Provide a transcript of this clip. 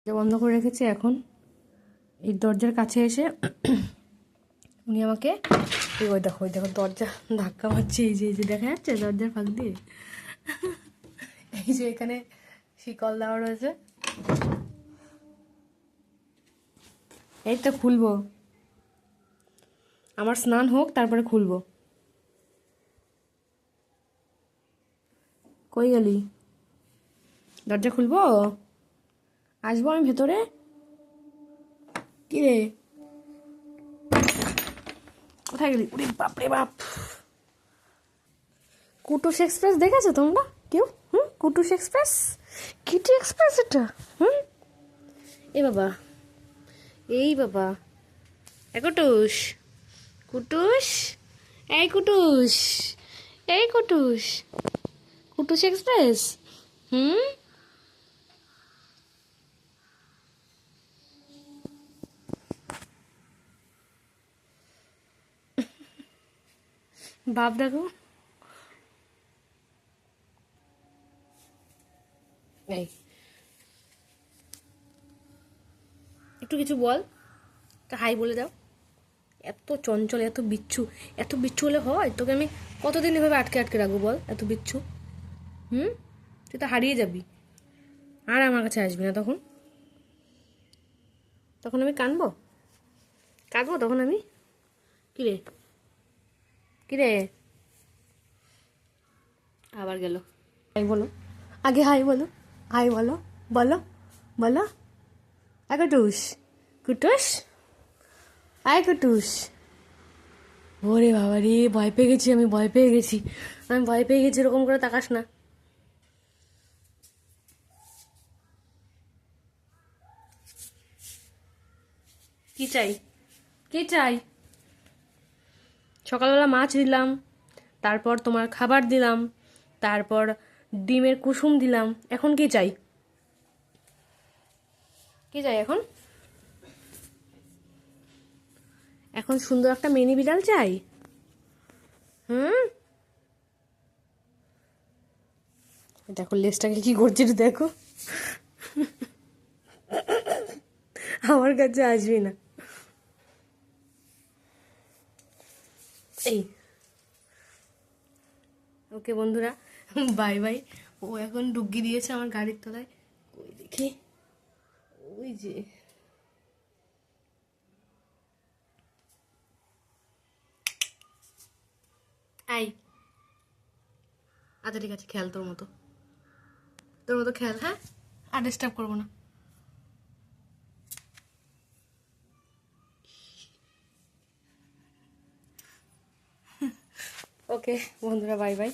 বন্ধ করে রেখেছি। এখন এই দরজার কাছে এসে উনি আমাকে ওই দেখো দরজা ধাক্কা মারছে। এই যে দেখা যাচ্ছে দরজার ফাঁক দিয়ে, এই যে এখানে শিকল দেওয়া রয়েছে। এই তো খুলবো, আমার স্নান হোক তারপরে খুলবো। কই গেলি? দরজা খুলবো, আসবো আমি ভেতরে। কি রে, কোথায় গেলি? উরে বাপরে বাপ! কুটুস এক্সপ্রেস দেখেছো তোমরা কেউ? কুটুস এক্সপ্রেস, কিটি এক্সপ্রেস এটা। এই বাবা, এই বাবা, কুটুস, কুটুস, এই কুটুস, এই কুটুস, কুটুস এক্সপ্রেস। বাপ দেখো, এই একটু কিছু বল, তা হাই বলে দাও। এত চঞ্চল, এত বিচ্ছু, এত বিচ্ছু হলে হয়? তোকে আমি কতদিন এভাবে আটকে আটকে রাখবো বল? এত বিচ্ছু, তুই তো হারিয়ে যাবি, আর আমার কাছে আসবি না। তখন তখন আমি কাঁদবো, কাঁদবো তখন আমি। কিরে, কিরে, আবার গেল। হাই বলো, আগে হাই বলো, হাই বলো, বলো, বলো। কুটুস, কুটুস, আয় কুটুস। ওরে বাবা রে, ভয় পেয়ে গেছি আমি, ভয় পেয়ে গেছি আমি, ভয় পেয়ে গেছি। এরকম করে তাকাস না। কি চাই, কি চাই? সকালবেলা মাছ দিলাম, তারপর তোমার খাবার দিলাম, তারপর ডিমের কুসুম দিলাম। এখন কি চাই? কি চাই এখন? এখন সুন্দর একটা মিনি বিড়াল চাই। দেখো লেজটাকে কি করছে, একটু দেখো। আমার কাছে আসবি না। এই ওকে বন্ধুরা, বাই বাই। ও এখন ডুগি দিয়েছে আমার গাড়ির তলায়। ওই দেখি, ওই যে আই। আচ্ছা ঠিক আছে, খেয়াল তোর মতো, তোর মতো খেয়াল। হ্যাঁ, আর ডিস্টার্ব করবো না। ওকে বন্ধুরা, বাই বাই।